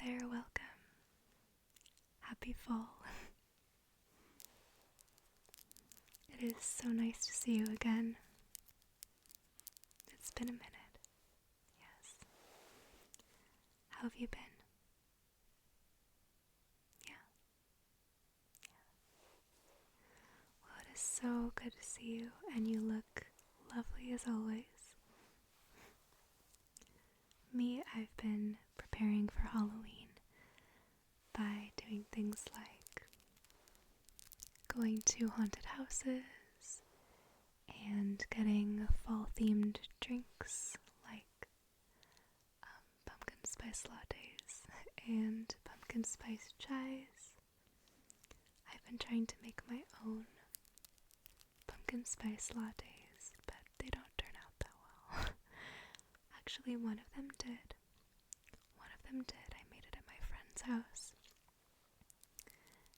there, welcome. Happy fall. It is so nice to see you again. It's been a minute. Yes. How have you been? Yeah. Well, it is so good to see you, and you look lovely as always. Me, I've been preparing for Halloween by doing things like going to haunted houses and getting fall-themed drinks like pumpkin spice lattes and pumpkin spice chais. I've been trying to make my own pumpkin spice lattes, but they don't turn out that well. Actually, one of them did. I made it at my friend's house.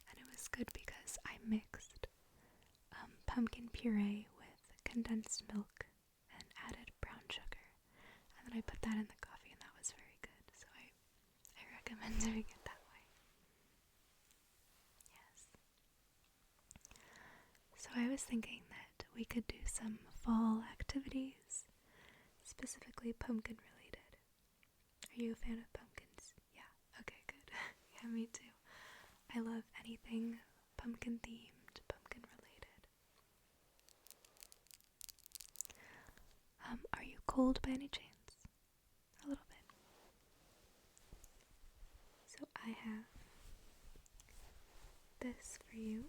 And it was good because I mixed pumpkin puree with condensed milk and added brown sugar. And then I put that in the coffee, and that was very good. So I recommend doing it that way. Yes. So I was thinking that we could do some fall activities, specifically pumpkin related. Are you a fan of pumpkins? Yeah, okay, good. Yeah, me too. I love anything pumpkin themed, pumpkin related. Are you cold by any chance? A little bit. So I have this for you.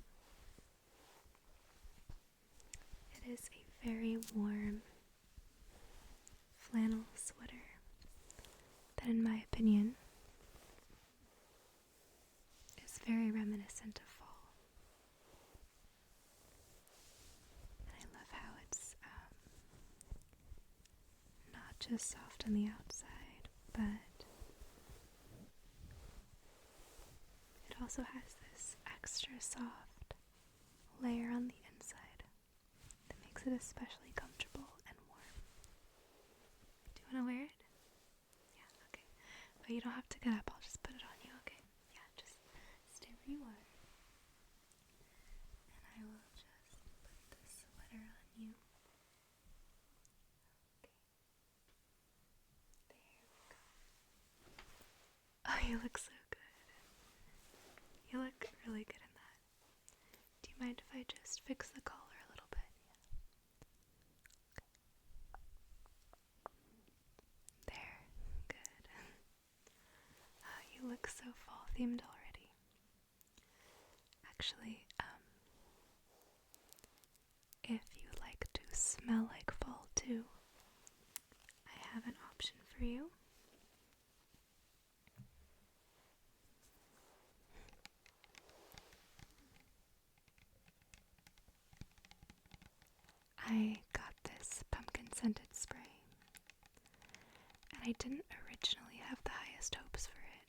It is a very warm flannel sweater that, in my opinion, is very reminiscent of fall. And I love how it's not just soft on the outside, but it also has this extra soft layer on the inside that makes it especially comfortable and warm. Do you want to wear it? Yeah, okay. But you don't have to get up, I'll just put it on you, okay? Yeah, just stay where you are. And I will just put this sweater on you. Okay. There we go. Oh, you look so good. You look really good in that. Do you mind if I just fix the collar a little bit? Yeah. There. Good. Oh, you look so fall themed already. Actually, if you like to smell like fall too, I have an option for you. I got this pumpkin scented spray, and I didn't originally have the highest hopes for it,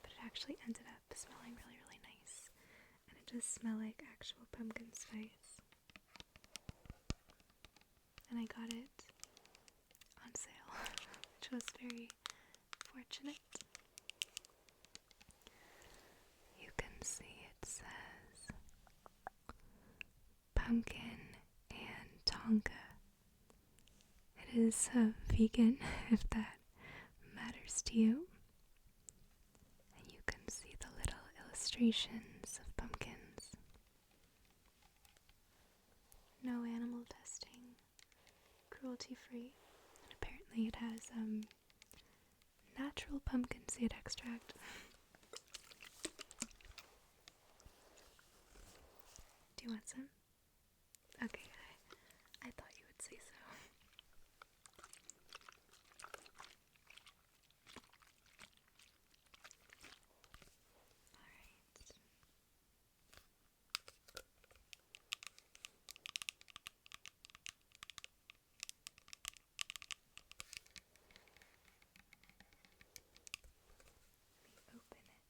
but it actually ended up smelling really, really nice, and it does smell like actual pumpkin spice. And I got it on sale, which was very fortunate. You can see it says pumpkin and tonka. It is vegan, if that matters to you. And you can see the little illustrations of pumpkins. No animal testing, cruelty free, and apparently it has natural pumpkin seed extract. Do you want some? Okay, I thought you would say so. Alright. Let me open it.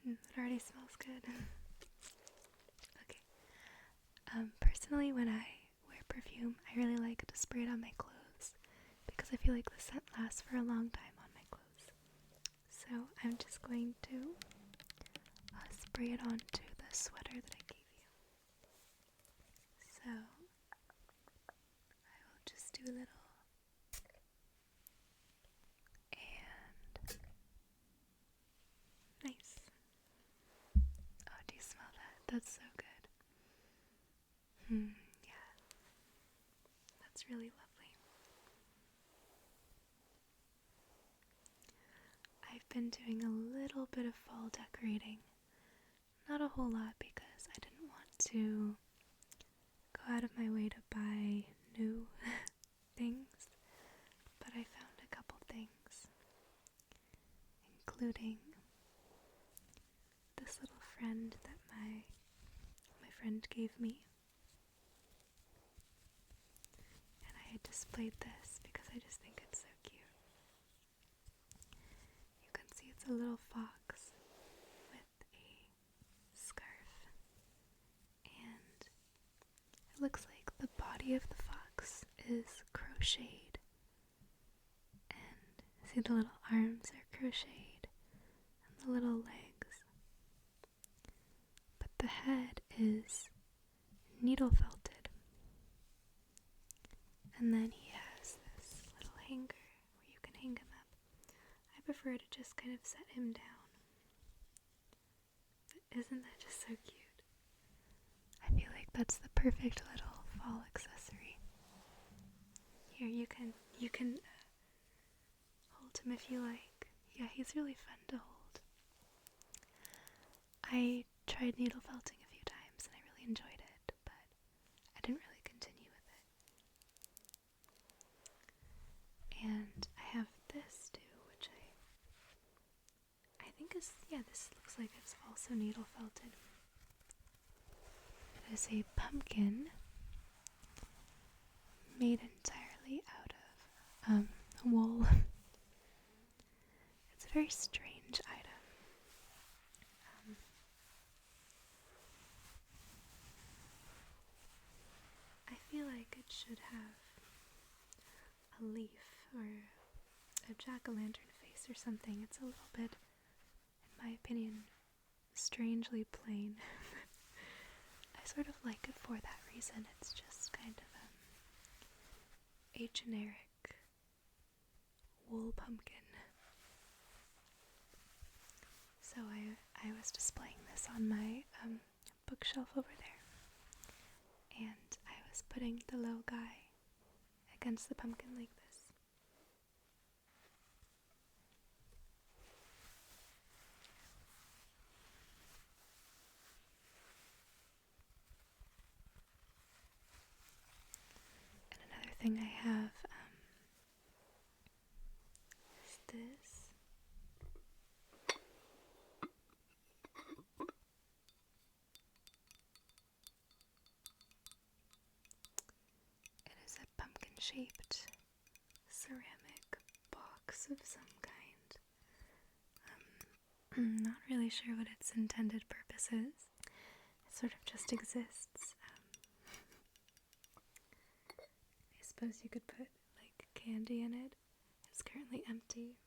It already smells good. Okay. Personally, when I perfume. I really like to spray it on my clothes because I feel like the scent lasts for a long time on my clothes. So I'm just going to spray it onto the sweater that I gave you. So I will just do a little, and nice. Oh, do you smell that? That's so good. Yeah, that's really lovely. I've been doing a little bit of fall decorating. Not a whole lot because I didn't want to go out of my way to buy new things, but I found a couple things, including this little friend that my friend gave me. And I had displayed this because I just think it's so cute. You can see it's a little fox with a scarf, and it looks like the body of the fox is crocheted, and see the little arms are crocheted and the little legs, but the head is needle felted, and then he has this little hanger where you can hang him up. I prefer to just kind of set him down. But isn't that just so cute? I feel like that's the perfect little fall accessory. Here, you can hold him if you like. Yeah, he's really fun to hold. I tried needle felting a few times and I really enjoyed it, but I didn't really continue with it. And I have this too, which I think is, yeah, this looks like it's also needle felted. It is a pumpkin made entirely out of wool. It's a very strange item. I feel like it should have a leaf or a jack-o'-lantern face or something. It's a little bit, in my opinion, strangely plain. I sort of like it for that reason. It's just kind of a generic wool pumpkin. So I was displaying this on my bookshelf over there, and I was putting the little guy against the pumpkin like this. And another thing I have is this. It is a pumpkin-shaped ceramic box of some kind. I'm not really sure what its intended purpose is. It sort of just exists. I suppose you could put like candy in it. It's currently empty.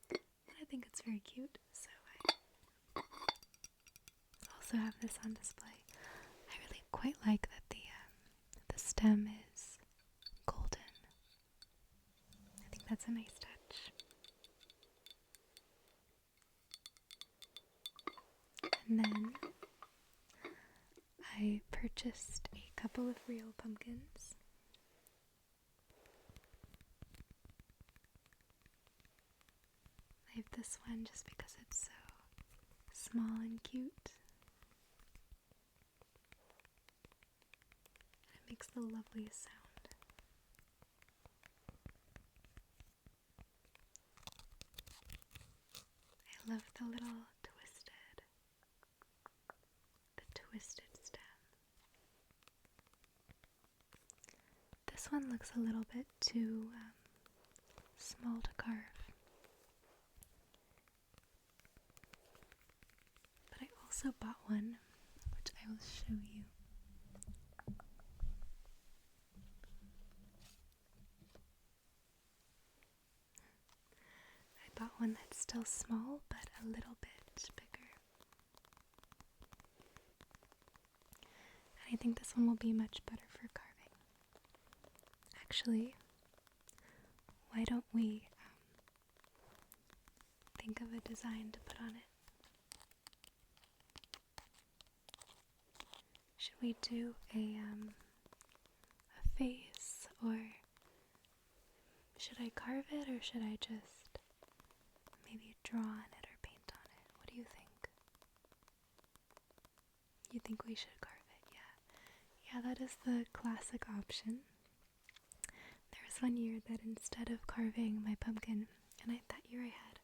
And I think it's very cute, so I also have this on display. I really quite like that the stem is golden. I think that's a nice touch. And then I purchased a couple of real pumpkins. I have this one just because it's so small and cute. And it makes the loveliest sound. I love the little twisted stem. This one looks a little bit too small to carve. But I also bought one, which I will show you. one that's still small but a little bit bigger. And I think this one will be much better for carving. Actually, why don't we think of a design to put on it? Should we do a face, or should I carve it, or should I just maybe draw on it or paint on it? What do you think? You think we should carve it? Yeah. Yeah, that is the classic option. There was one year that instead of carving my pumpkin, and that year I had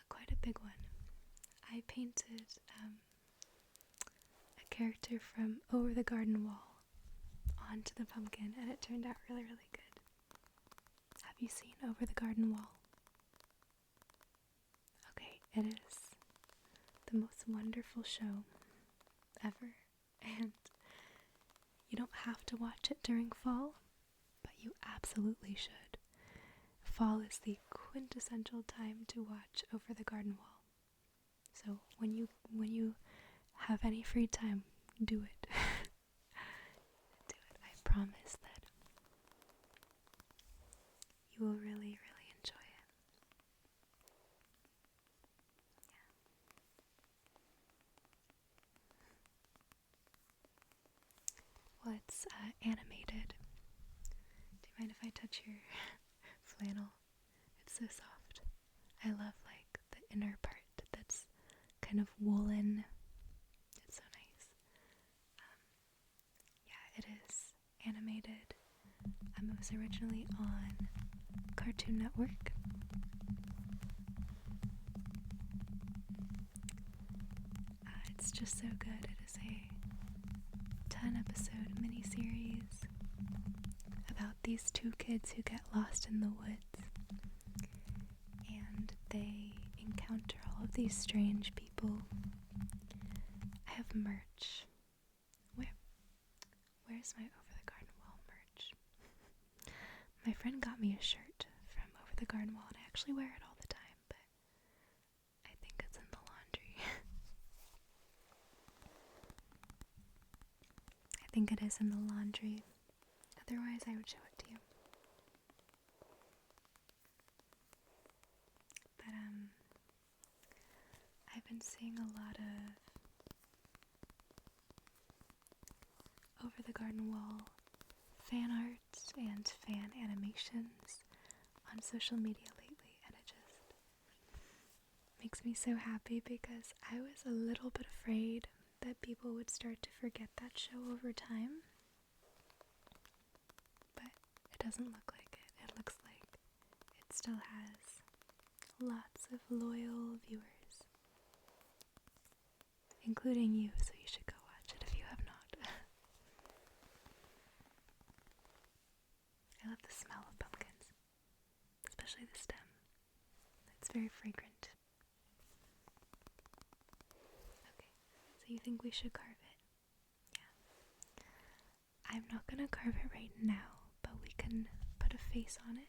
quite a big one, I painted a character from Over the Garden Wall onto the pumpkin, and it turned out really, really good. Have you seen Over the Garden Wall? Okay, it is the most wonderful show ever, and you don't have to watch it during fall, but you absolutely should. Fall is the quintessential time to watch Over the Garden Wall. So when you have any free time, do it. Do it. I promise that you will really, really enjoy it. Yeah. Well, it's animated. Do you mind if I touch your flannel? It's so soft. I love like the inner part that's kind of woolen. It's so nice. Yeah, it is animated. It was originally on Cartoon Network. It's just so good. It is a 10-episode miniseries about these two kids who get lost in the woods, and they encounter all of these strange people. I have merch. Where's my Over the Garden Wall merch? My friend got me a shirt from Over the Garden Wall, and I actually wear it all the time, but I think it's in the laundry. I think it is in the laundry. Otherwise, I would show it to you. But, I've been seeing a lot of Over the Garden Wall fan art and fan animations on social media lately, and it just makes me so happy because I was a little bit afraid that people would start to forget that show over time, but it doesn't look like it. It looks like it still has lots of loyal viewers, including you, so you should go watch it if you have not. I love the smell of pumpkins, especially the stem. It's very fragrant. Okay, so you think we should carve it? Yeah. I'm not gonna carve it right now, but we can put a face on it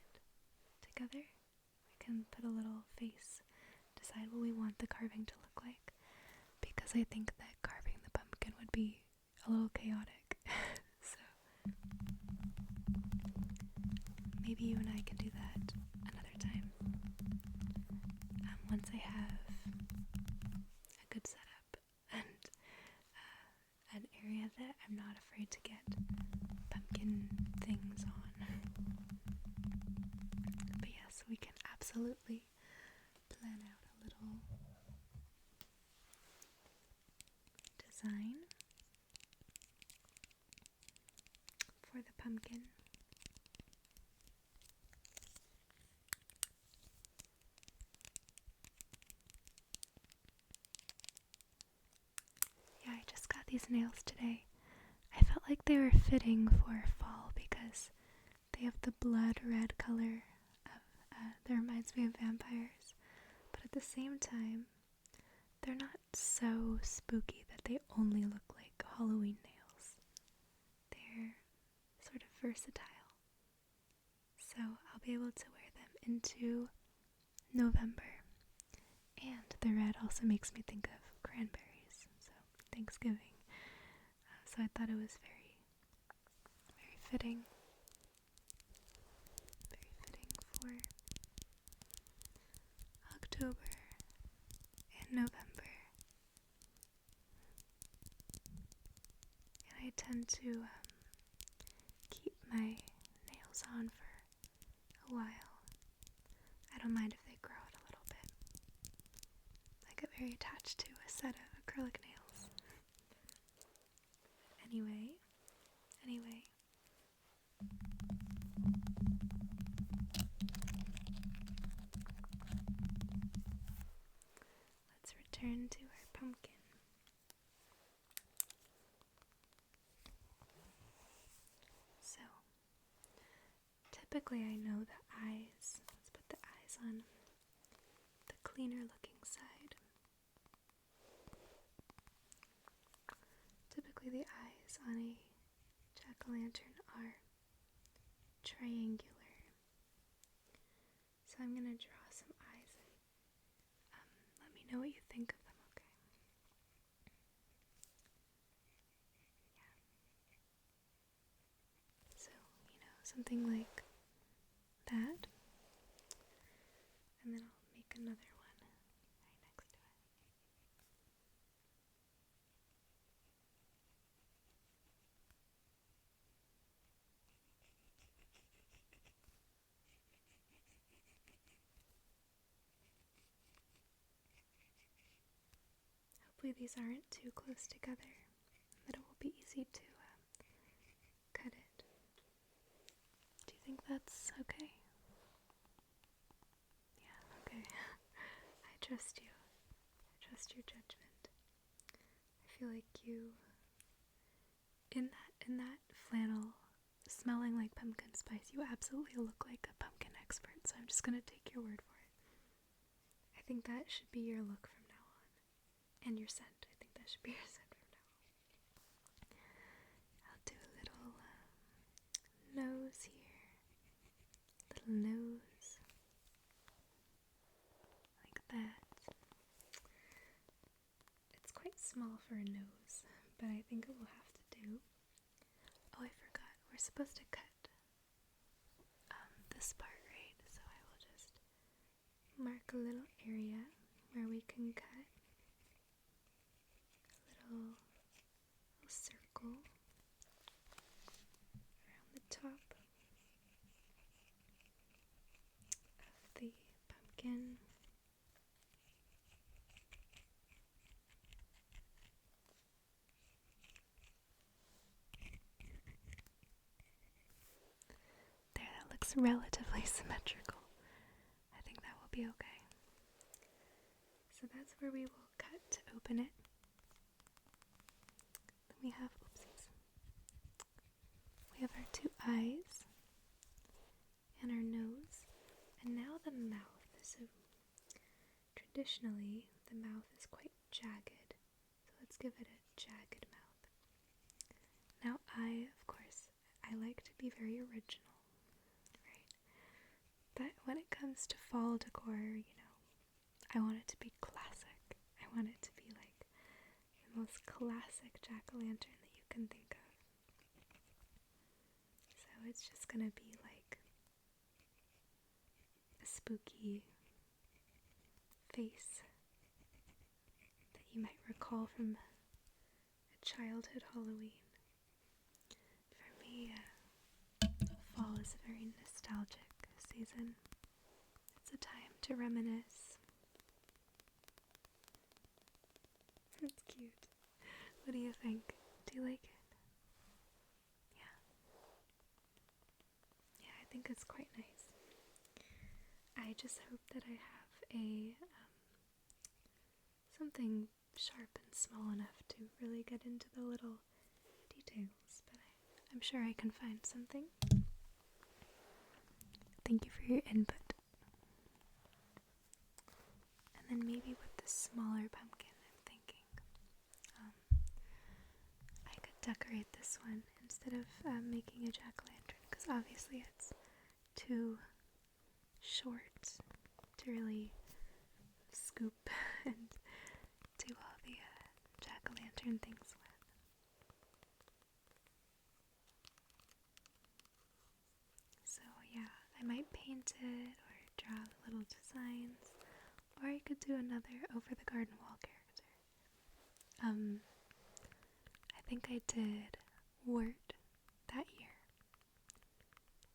together. We can put a little face, decide what we want the carving to look like, because I think that carving the pumpkin would be a little chaotic. So maybe you and I can do that another time. Once I have a good setup and an area that I'm not afraid to get pumpkin things on. But yes, we can absolutely plan out a little design for the pumpkin. Yeah, I just got these nails today. I felt like they were fitting for fall because they have the blood red color of, that reminds me of vampires, but at the same time, they're not so spooky that they only look like Halloween nails. They're sort of versatile, so I'll be able to wear them into November. And the red also makes me think of cranberries, so Thanksgiving. So I thought it was very, very fitting. Very fitting for October and November. And I tend to keep my nails on for a while. I don't mind if they grow out a little bit. I get very attached to a set of acrylic nails. Anyway. Let's return to our pumpkin. So, typically I know the eyes. Let's put the eyes on the cleaner looking side. Typically the eyes on a jack-o'-lantern are triangular. So I'm going to draw some eyes and let me know what you think of them, okay? Yeah. So, something like that. And then I'll make another one right next to it. Hopefully these aren't too close together, that it will be easy to cut it. Do you think that's okay? Yeah, okay. I trust you. I trust your judgment. I feel like you, in that flannel, smelling like pumpkin spice, you absolutely look like a pumpkin expert, so I'm just gonna take your word for it. I think that should be your look from now on. And your scent. I think that should be your scent from now on. I'll do a little nose here. Little nose. Like that. It's quite small for a nose, but I think it will have to do. Oh, I forgot. We're supposed to cut this part, right? So I will just mark a little area where we can cut a little circle around the top of the pumpkin. There, that looks relatively symmetrical. I think that will be okay. So that's where we will cut to open it. Then we have, oopsies. We have our two eyes and our nose, and now the mouth. So traditionally, the mouth is quite jagged, so let's give it a jagged mouth. Now of course, I like to be very original, right? But when it comes to fall decor, I want it to be classic. I want it to be like the most classic jack-o'-lantern that you can think of. So it's just gonna be like a spooky face that you might recall from a childhood Halloween. For me, fall is a very nostalgic season. It's a time to reminisce. It's cute. What do you think? Do you like it? Yeah. Yeah, I think it's quite nice. I just hope that I have something sharp and small enough to really get into the little details, but I'm sure I can find something. Thank you for your input. And then maybe with the smaller pumpkin, I'm thinking I could decorate this one instead of making a jack-o'-lantern, because obviously it's too short to really scoop and do all the jack-o'-lantern things with. So yeah, I might paint it or draw little designs, or I could do another over the garden wall character. I think I did Word that year.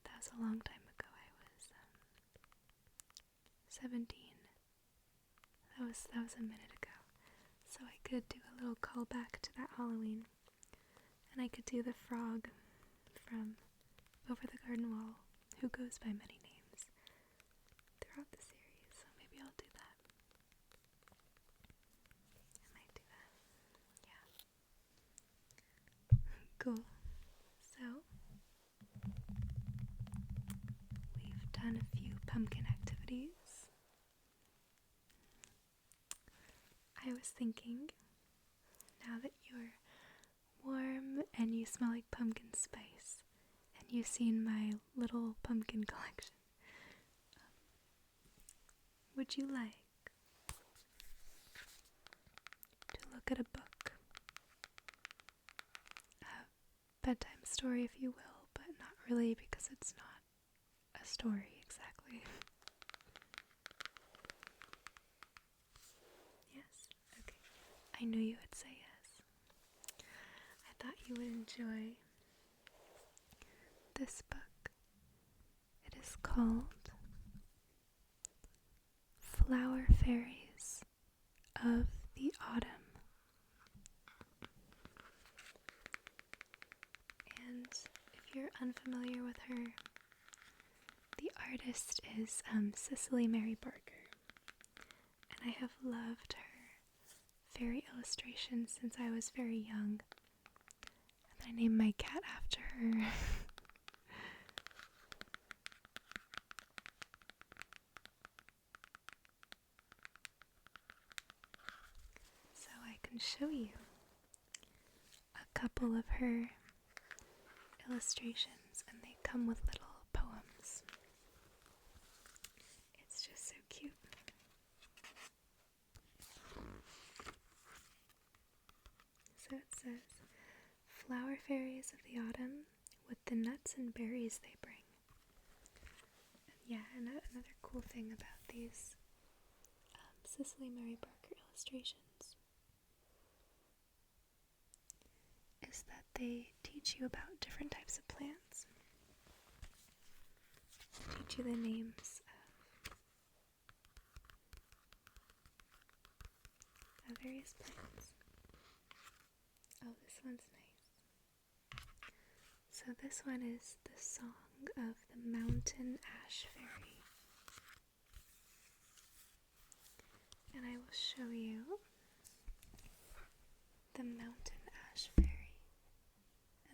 That was a long time ago. I was 17. That was a minute ago. So I could do a little callback to that Halloween. And I could do the frog from Over the Garden Wall, who goes by many names throughout the series. So maybe I'll do that. I might do that. Yeah. Cool. So we've done a few pumpkin activities. I was thinking, now that you're warm and you smell like pumpkin spice, and you've seen my little pumpkin collection, would you like to look at a book? A bedtime story, if you will, but not really, because it's not a story exactly. Yes? Okay. I knew you would say yes. I thought you would enjoy this book. It is called Flower Fairies of the Autumn. And if you're unfamiliar with her, the artist is Cicely Mary Barker. And I have loved her fairy illustrations since I was very young. And I named my cat after her. So I can show you a couple of her illustrations, and they come with little poems. It's just so cute. So it says, flower fairies of the autumn with the nuts and berries they bring. Yeah, and another cool thing about these Cicely Mary Barker illustrations is that they teach you about different types of plants. They teach you the names of various plants. Oh, this one's nice. So this one is the song of the mountain ash fairy. And I will show you the mountain ash fairy.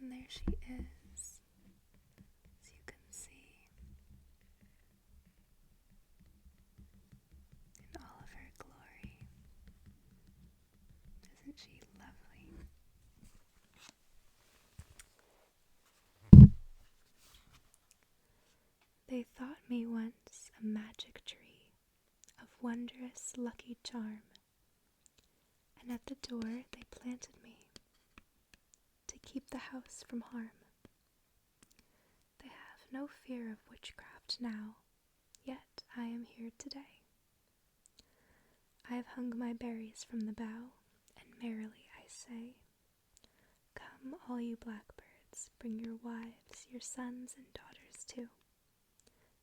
And there she is, as you can see, in all of her glory. Isn't she lovely? They thought me once a magic tree of wondrous lucky charm, and at the door they planted me to keep the house from harm. They have no fear of witchcraft now, yet I am here today. I have hung my berries from the bough, and merrily I say, come all you blackbirds, bring your wives, your sons and daughters too.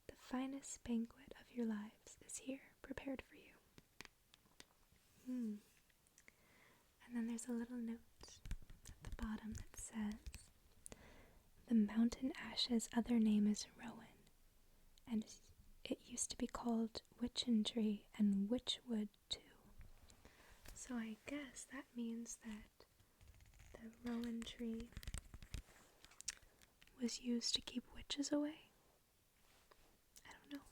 The finest banquet of your lives is here, prepared for you. And then there's a little note at the bottom that says, the mountain ash's other name is rowan, and it used to be called witchendry and witchwood too. So I guess that means that the rowan tree was used to keep witches away. I don't know.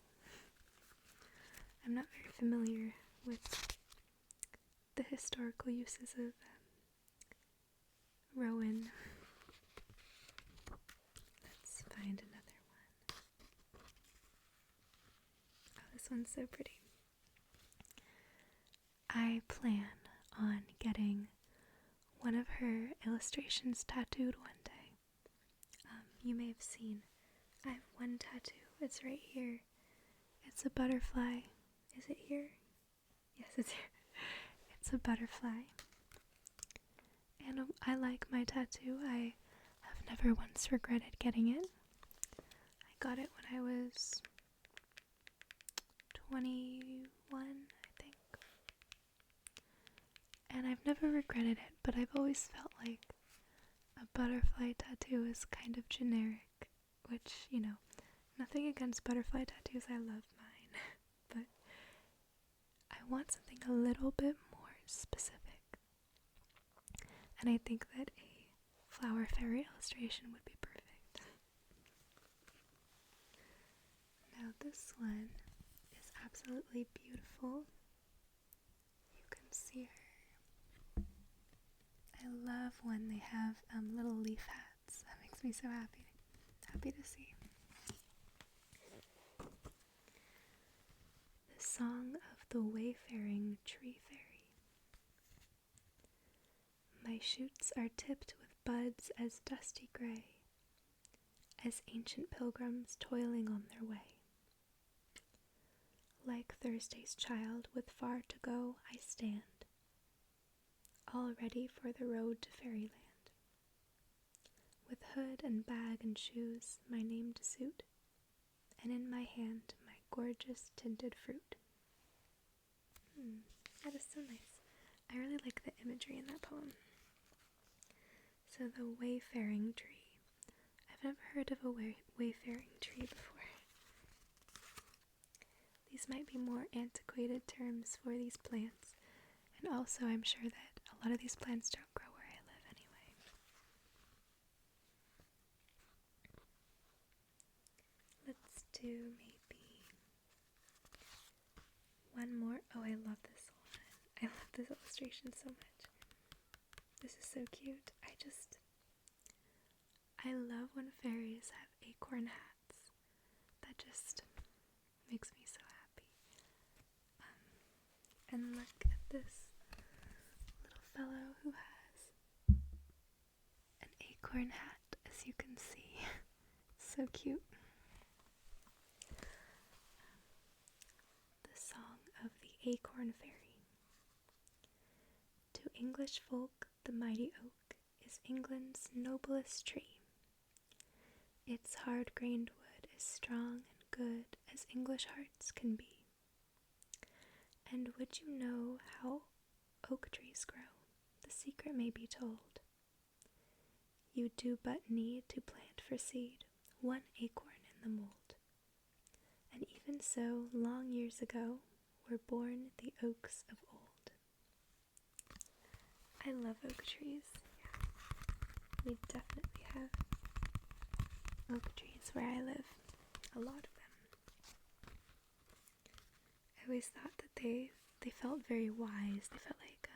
I'm not very familiar with the historical uses of rowan. Let's find another one. Oh, this one's so pretty. plan on getting one of her illustrations tattooed one day. You may have seen, I have one tattoo. It's right here. It's a butterfly. Is it here? Yes, it's here. It's a butterfly. And I like my tattoo. I have never once regretted getting it. I got it when I was 21, I think. And I've never regretted it, but I've always felt like a butterfly tattoo is kind of generic, which, nothing against butterfly tattoos, I love mine, but I want something a little bit more specific, and I think that a flower fairy illustration would be perfect. Now this one is absolutely beautiful. You can see her. I love when they have little leaf hats. That makes me so happy to see. The Song of the Wayfaring Tree Fairy. My shoots are tipped with buds as dusty gray as ancient pilgrims toiling on their way. Like Thursday's child with far to go, I stand, all ready for the road to fairyland. With hood and bag and shoes, my name to suit, and in my hand my gorgeous tinted fruit. That is so nice. I really like the imagery in that poem. So the wayfaring tree. I've never heard of a wayfaring tree before. These might be more antiquated terms for these plants, and also I'm sure that a lot of these plants don't grow where I live anyway. Let's do maybe one more. Oh, I love this one. I love this illustration so much. This is so cute. I love when fairies have acorn hats. That just makes me so happy. And look at this little fellow who has an acorn hat, as you can see. So cute. The Song of the Acorn Fairy. To English folk, the mighty oak is England's noblest tree. Its hard-grained wood is strong and good as English hearts can be. And would you know how oak trees grow? The secret may be told. You do but need to plant for seed one acorn in the mold. And even so, long years ago, were born the oaks of old. I love oak trees. Yeah. We definitely have oak trees where I live. A lot of them. I always thought that they felt very wise. They felt like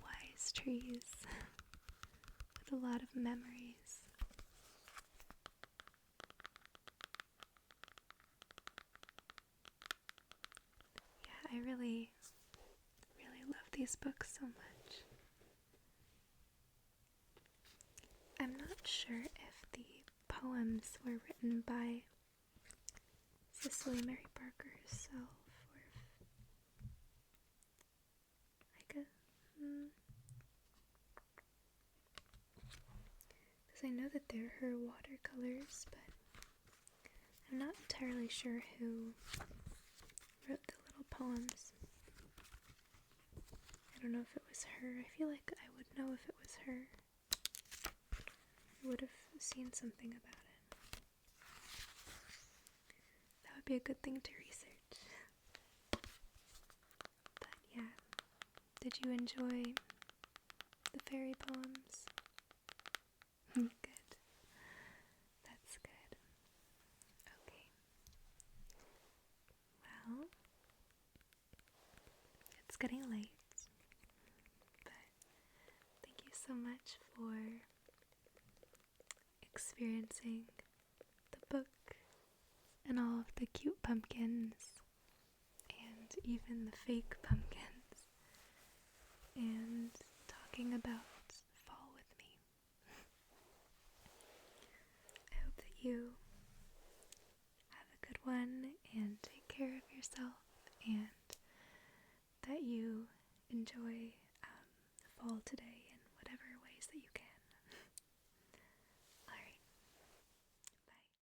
wise trees with a lot of memories. Yeah, I really love these books so much. I'm not sure if the poems were written by Cicely Mary Barker herself, or if because I know that they're her watercolors, but I'm not entirely sure who wrote the little poems. I don't know if it was her. I feel like I would know if it was her. I would have seen something about it. That would be a good thing to research. But yeah, did you enjoy the fairy poems? Good. That's good. Okay. Well, it's getting late, but thank you so much for experiencing the book and all of the cute pumpkins and even the fake pumpkins. and talking about fall with me. I hope that you have a good one and take care of yourself, and that you enjoy fall today.